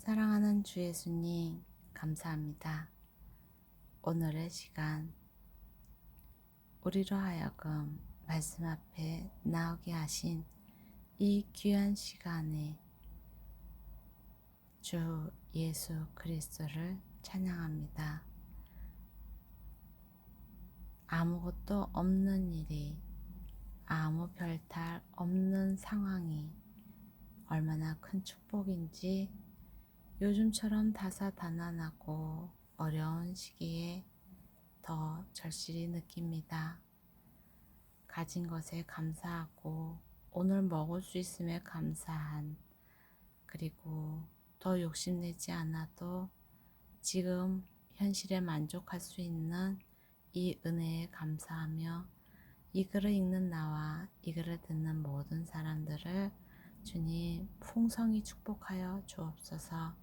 사랑하는 주 예수님, 감사합니다. 오늘의 시간, 우리로 하여금 말씀 앞에 나오게 하신 이 귀한 시간에 주 예수 그리스도를 찬양합니다. 아무것도 없는 일이, 아무 별탈 없는 상황이 얼마나 큰 축복인지 요즘처럼 다사다난하고 어려운 시기에 더 절실히 느낍니다. 가진 것에 감사하고 오늘 먹을 수 있음에 감사한, 그리고 더 욕심내지 않아도 지금 현실에 만족할 수 있는 이 은혜에 감사하며 이 글을 읽는 나와 이 글을 듣는 모든 사람들을 주님 풍성히 축복하여 주옵소서.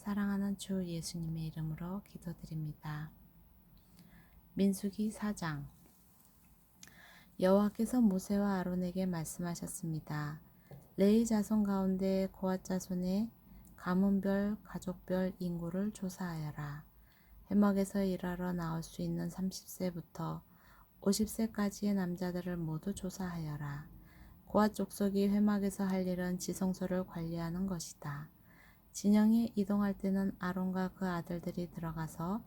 사랑하는 주 예수님의 이름으로 기도드립니다. 민수기 4장. 여호와께서 모세와 아론에게 말씀하셨습니다. 레위 자손 가운데 고핫 자손의 가문별 가족별 인구를 조사하여라. 회막에서 일하러 나올 수 있는 30세부터 50세까지의 남자들을 모두 조사하여라. 고핫 족속이 회막에서 할 일은 지성소를 관리하는 것이다. 진영에 이동할 때는 아론과 그 아들들이 들어가서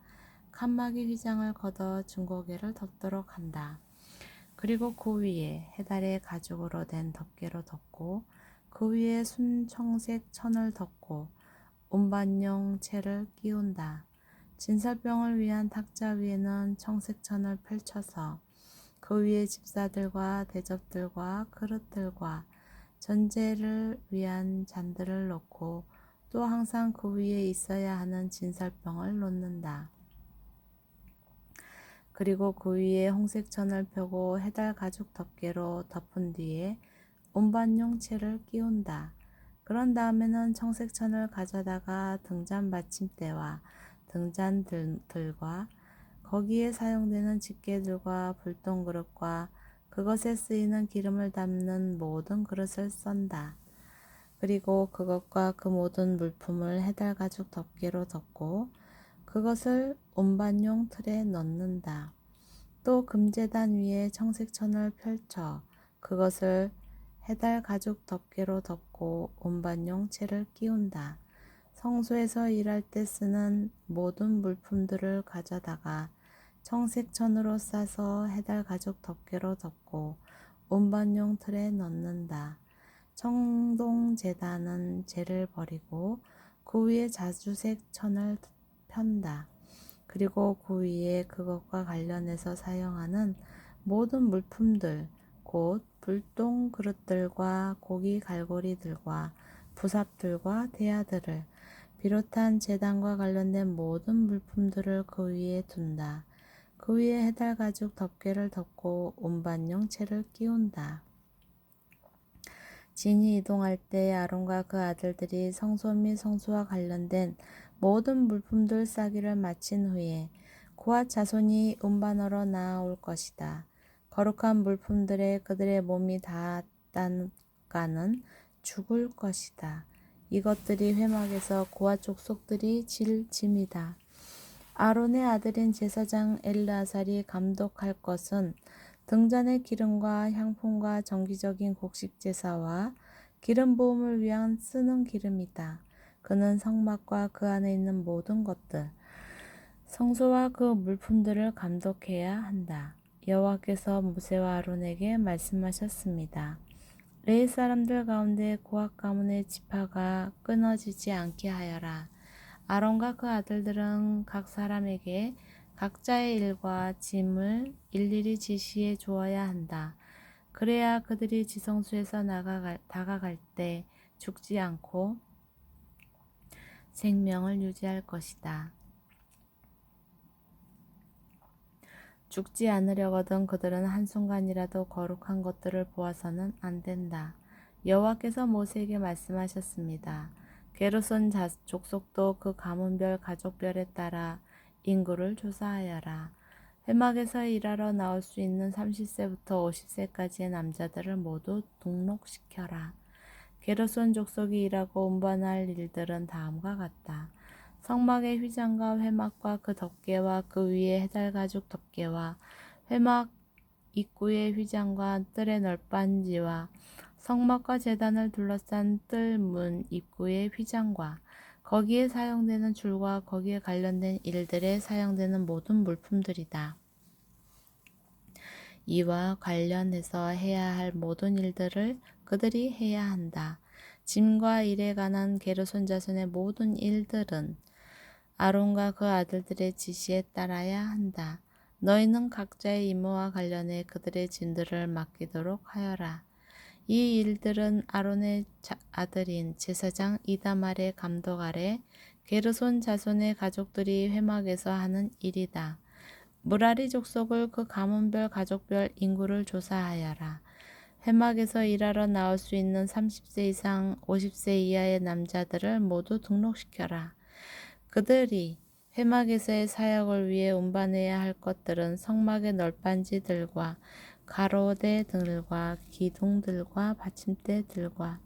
칸막이 휘장을 걷어 증거궤를 덮도록 한다. 그리고 그 위에 해달의 가죽으로 된 덮개로 덮고 그 위에 순청색 천을 덮고 운반용 채를 끼운다. 진설병을 위한 탁자 위에는 청색천을 펼쳐서 그 위에 집사들과 대접들과 그릇들과 전제를 위한 잔들을 놓고 또 항상 그 위에 있어야 하는 진설병을 놓는다. 그리고 그 위에 홍색천을 펴고 해달 가죽 덮개로 덮은 뒤에 운반용 채를 끼운다. 그런 다음에는 청색천을 가져다가 등잔 받침대와 등잔들과 거기에 사용되는 집게들과 불똥 그릇과 그것에 쓰이는 기름을 담는 모든 그릇을 썬다. 그리고 그것과 그 모든 물품을 해달 가죽 덮개로 덮고 그것을 운반용 틀에 넣는다. 또 금제단 위에 청색천을 펼쳐 그것을 해달 가죽 덮개로 덮고 운반용 채를 끼운다. 성소에서 일할 때 쓰는 모든 물품들을 가져다가 청색천으로 싸서 해달 가죽 덮개로 덮고 운반용 틀에 넣는다. 청동제단은 재를 버리고 그 위에 자주색 천을 편다. 그리고 그 위에 그것과 관련해서 사용하는 모든 물품들, 곧 불똥 그릇들과 고기 갈고리들과 부삽들과 대야들을 비롯한 제단과 관련된 모든 물품들을 그 위에 둔다. 그 위에 해달 가죽 덮개를 덮고 운반용 채를 끼운다. 진이 이동할 때 아론과 그 아들들이 성소 및 성소와 관련된 모든 물품들 싸기를 마친 후에 고핫 자손이 운반하러 나아올 것이다. 거룩한 물품들에 그들의 몸이 닿았다가는 죽을 것이다. 이것들이 회막에서 고핫 족속들이 질 짐이다. 아론의 아들인 제사장 엘르아살이 감독할 것은 등잔의 기름과 향품과 정기적인 곡식 제사와 기름 부음을 위한 쓰는 기름이다. 그는 성막과 그 안에 있는 모든 것들, 성소와 그 물품들을 감독해야 한다. 여호와께서 모세와 아론에게 말씀하셨습니다. 레위 사람들 가운데 고핫 가문의 지파가 끊어지지 않게 하여라. 아론과 그 아들들은 각 사람에게 각자의 일과 짐을 일일이 지시해 주어야 한다. 그래야 그들이 지성소에서 다가갈 때 죽지 않고 생명을 유지할 것이다. 죽지 않으려거든 그들은 한순간이라도 거룩한 것들을 보아서는 안 된다. 여호와께서 모세에게 말씀하셨습니다. 게르손 족속도 그 가문별 가족별에 따라 인구를 조사하여라. 회막에서 일하러 나올 수 있는 30세부터 50세까지의 남자들을 모두 등록시켜라. 게르손 족속이 일하고 운반할 일들은 다음과 같다. 성막의 휘장과 회막과 그 덮개와 그 위에 해달가죽 덮개와 회막 입구의 휘장과 뜰의 널빤지와 성막과 제단을 둘러싼 뜰문 입구의 휘장과 거기에 사용되는 줄과 거기에 관련된 일들에 사용되는 모든 물품들이다. 이와 관련해서 해야 할 모든 일들을 그들이 해야 한다. 짐과 일에 관한 게르손 자손의 모든 일들은 아론과 그 아들들의 지시에 따라야 한다. 너희는 각자의 임무와 관련해 그들의 짐들을 맡기도록 하여라. 이 일들은 아론의 아들인 제사장 이다말의 감독 아래 게르손 자손의 가족들이 회막에서 하는 일이다. 무라리 족속을 그 가문별 가족별 인구를 조사하여라. 회막에서 일하러 나올 수 있는 30세 이상 50세 이하의 남자들을 모두 등록시켜라. 그들이 회막에서의 사역을 위해 운반해야 할 것들은 성막의 널빤지들과 가로대들과 기둥들과 받침대들과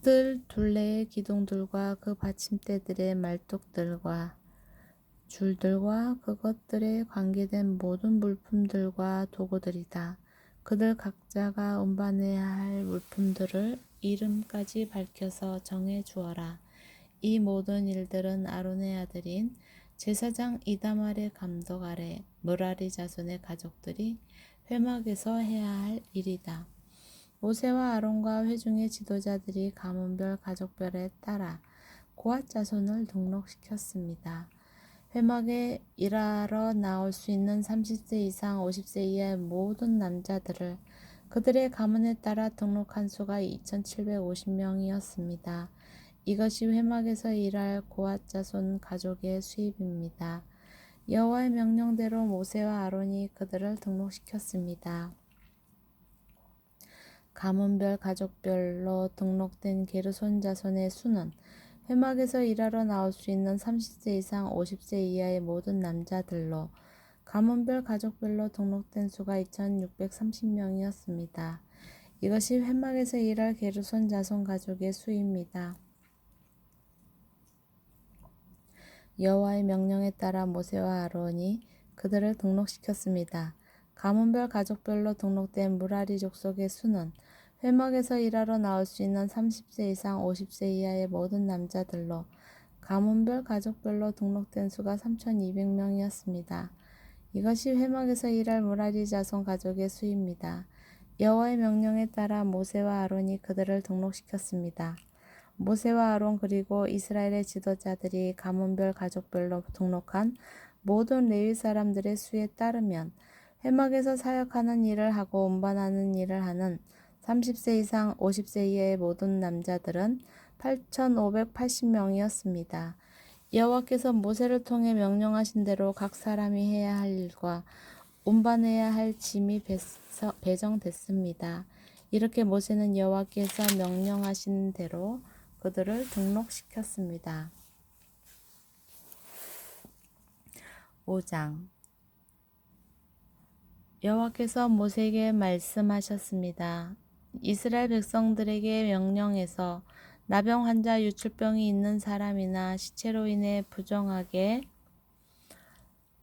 뜰 둘레의 기둥들과 그 받침대들의 말뚝들과 줄들과 그것들에 관계된 모든 물품들과 도구들이다. 그들 각자가 운반해야 할 물품들을 이름까지 밝혀서 정해 주어라. 이 모든 일들은 아론의 아들인 제사장 이다말의 감독 아래 무라리 자손의 가족들이 회막에서 해야 할 일이다. 모세와 아론과 회중의 지도자들이 가문별 가족별에 따라 고앗 자손을 등록시켰습니다. 회막에 일하러 나올 수 있는 30세 이상 50세 이하의 모든 남자들을 그들의 가문에 따라 등록한 수가 2,750명이었습니다. 이것이 회막에서 일할 고앗 자손 가족의 수입입니다. 여호와의 명령대로 모세와 아론이 그들을 등록시켰습니다. 가문별 가족별로 등록된 게르손 자손의 수는 회막에서 일하러 나올 수 있는 30세 이상 50세 이하의 모든 남자들로 가문별 가족별로 등록된 수가 2,630명이었습니다. 이것이 회막에서 일할 게르손 자손 가족의 수입니다. 여호와의 명령에 따라 모세와 아론이 그들을 등록시켰습니다. 가문별 가족별로 등록된 무라리 족속의 수는 회막에서 일하러 나올 수 있는 30세 이상 50세 이하의 모든 남자들로 가문별 가족별로 등록된 수가 3,200명이었습니다. 이것이 회막에서 일할 무라리 자손 가족의 수입니다. 여호와의 명령에 따라 모세와 아론이 그들을 등록시켰습니다. 모세와 아론 그리고 이스라엘의 지도자들이 가문별 가족별로 등록한 모든 레위 사람들의 수에 따르면 회막에서 사역하는 일을 하고 운반하는 일을 하는 30세 이상 50세 이하의 모든 남자들은 8,580명이었습니다. 여호와께서 모세를 통해 명령하신 대로 각 사람이 해야 할 일과 운반해야 할 짐이 배정됐습니다. 이렇게 모세는 여호와께서 명령하신 대로 그들을 등록시켰습니다. 5장 여호와께서 모세에게 말씀하셨습니다. 이스라엘 백성들에게 명령해서 나병 환자 유출병이 있는 사람이나 시체로 인해 부정하게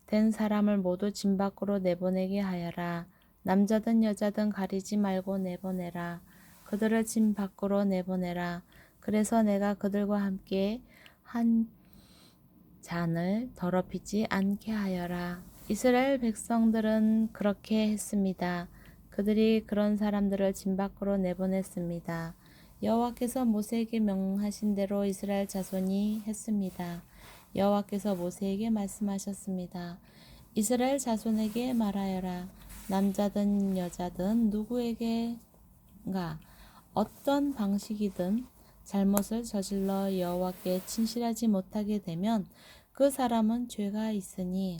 된 사람을 모두 짐 밖으로 내보내게 하여라. 남자든 여자든 가리지 말고 내보내라. 그들을 짐 밖으로 내보내라. 그래서 내가 그들과 함께 한 잔을 더럽히지 않게 하여라. 이스라엘 백성들은 그렇게 했습니다. 그들이 그런 사람들을 짐 밖으로 내보냈습니다. 여호와께서 모세에게 명하신 대로 이스라엘 자손이 했습니다. 여호와께서 모세에게 말씀하셨습니다. 이스라엘 자손에게 말하여라. 남자든 여자든 누구에게가 어떤 방식이든 잘못을 저질러 여호와께 진실하지 못하게 되면 그 사람은 죄가 있으니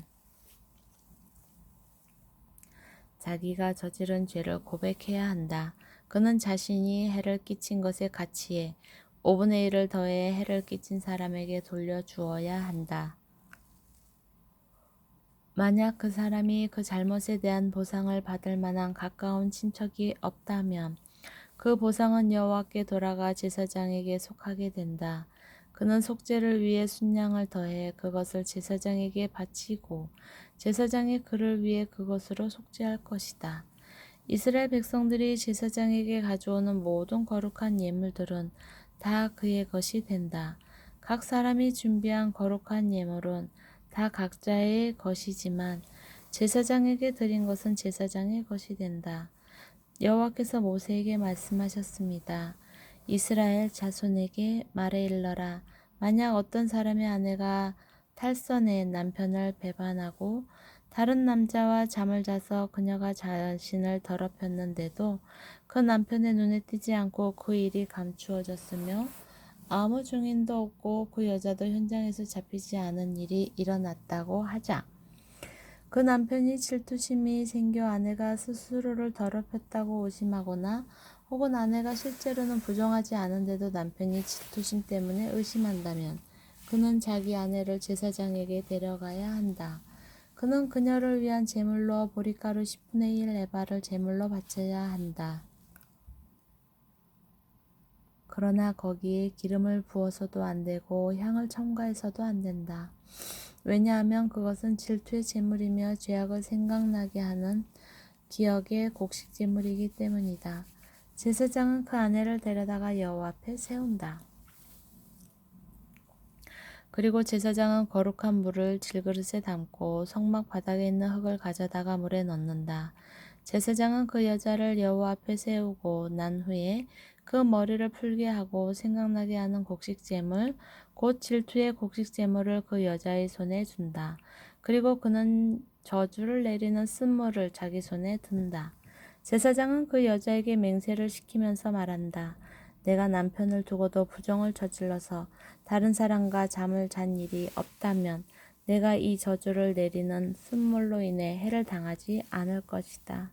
자기가 저지른 죄를 고백해야 한다. 그는 자신이 해를 끼친 것의 가치에 5분의 1을 더해 해를 끼친 사람에게 돌려주어야 한다. 만약 그 사람이 그 잘못에 대한 보상을 받을 만한 가까운 친척이 없다면 그 보상은 여호와께 돌아가 제사장에게 속하게 된다. 그는 속죄를 위해 순양을 더해 그것을 제사장에게 바치고 제사장이 그를 위해 그것으로 속죄할 것이다. 이스라엘 백성들이 제사장에게 가져오는 모든 거룩한 예물들은 다 그의 것이 된다. 각 사람이 준비한 거룩한 예물은 다 각자의 것이지만 제사장에게 드린 것은 제사장의 것이 된다. 여호와께서 모세에게 말씀하셨습니다. 이스라엘 자손에게 말해 일러라. 만약 어떤 사람의 아내가 탈선해 남편을 배반하고 다른 남자와 잠을 자서 그녀가 자신을 더럽혔는데도 그 남편의 눈에 띄지 않고 그 일이 감추어졌으며 아무 증인도 없고 그 여자도 현장에서 잡히지 않은 일이 일어났다고 하자. 그 남편이 질투심이 생겨 아내가 스스로를 더럽혔다고 의심하거나 혹은 아내가 실제로는 부정하지 않은데도 남편이 질투심 때문에 의심한다면 그는 자기 아내를 제사장에게 데려가야 한다. 그는 그녀를 위한 제물로 보리가루 10분의 1 에바를 제물로 바쳐야 한다. 그러나 거기에 기름을 부어서도 안 되고 향을 첨가해서도 안 된다. 왜냐하면 그것은 질투의 제물이며 죄악을 생각나게 하는 기억의 곡식 제물이기 때문이다. 제사장은 그 아내를 데려다가 여호와 앞에 세운다. 그리고 제사장은 거룩한 물을 질그릇에 담고 성막 바닥에 있는 흙을 가져다가 물에 넣는다. 제사장은 그 여자를 여호와 앞에 세우고 난 후에 그 머리를 풀게 하고 생각나게 하는 곡식 제물 곧 질투의 곡식 제물을 그 여자의 손에 준다. 그리고 그는 저주를 내리는 쓴물을 자기 손에 든다. 제사장은 그 여자에게 맹세를 시키면서 말한다. 내가 남편을 두고도 부정을 저질러서 다른 사람과 잠을 잔 일이 없다면 내가 이 저주를 내리는 쓴물로 인해 해를 당하지 않을 것이다.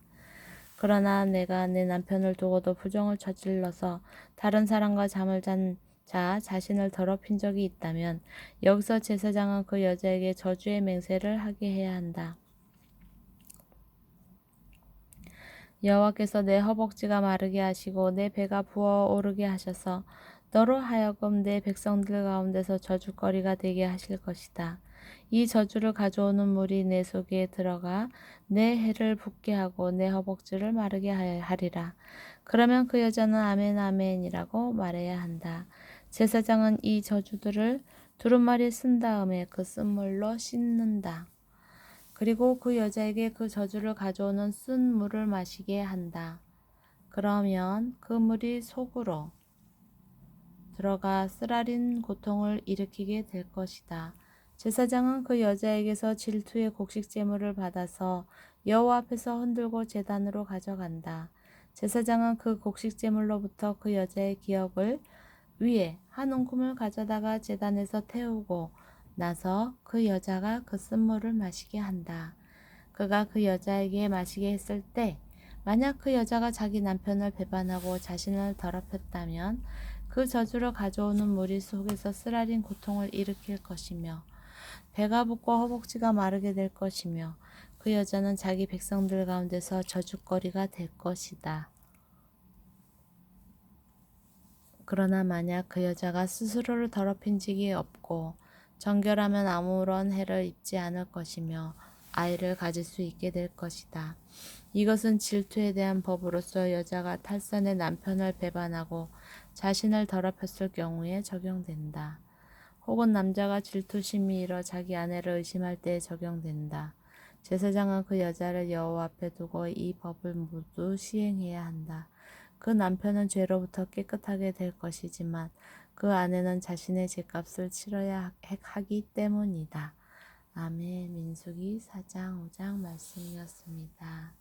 그러나 내가 내 남편을 두고도 부정을 저질러서 다른 사람과 잠을 잔 자 자신을 더럽힌 적이 있다면 여기서 제사장은 그 여자에게 저주의 맹세를 하게 해야 한다. 여호와께서 내 허벅지가 마르게 하시고 내 배가 부어오르게 하셔서 너로 하여금 내 백성들 가운데서 저주거리가 되게 하실 것이다. 이 저주를 가져오는 물이 내 속에 들어가 내 해를 붓게 하고 내 허벅지를 마르게 하리라. 그러면 그 여자는 아멘 아멘이라고 말해야 한다. 제사장은 이 저주들을 두루마리에 쓴 다음에 그 쓴물로 씻는다. 그리고 그 여자에게 그 저주를 가져오는 쓴 물을 마시게 한다. 그러면 그 물이 속으로 들어가 쓰라린 고통을 일으키게 될 것이다. 제사장은 그 여자에게서 질투의 곡식 제물을 받아서 여호와 앞에서 흔들고 제단으로 가져간다. 제사장은 그 곡식 제물로부터 그 여자의 기억을 위에 한 움큼을 가져다가 제단에서 태우고 나서 그 여자가 그 쓴물을 마시게 한다. 그가 그 여자에게 마시게 했을 때 만약 그 여자가 자기 남편을 배반하고 자신을 더럽혔다면 그 저주를 가져오는 무리 속에서 쓰라린 고통을 일으킬 것이며 배가 붓고 허벅지가 마르게 될 것이며 그 여자는 자기 백성들 가운데서 저주거리가 될 것이다. 그러나 만약 그 여자가 스스로를 더럽힌 적이 없고 정결하면 아무런 해를 입지 않을 것이며 아이를 가질 수 있게 될 것이다. 이것은 질투에 대한 법으로서 여자가 탈선의 남편을 배반하고 자신을 더럽혔을 경우에 적용된다. 혹은 남자가 질투심이 일어 자기 아내를 의심할 때에 적용된다. 제사장은 그 여자를 여호와 앞에 두고 이 법을 모두 시행해야 한다. 그 남편은 죄로부터 깨끗하게 될 것이지만 그 아내는 자신의 죄값을 치러야 하기 때문이다. 아멘. 민수기 4장 5장 말씀이었습니다.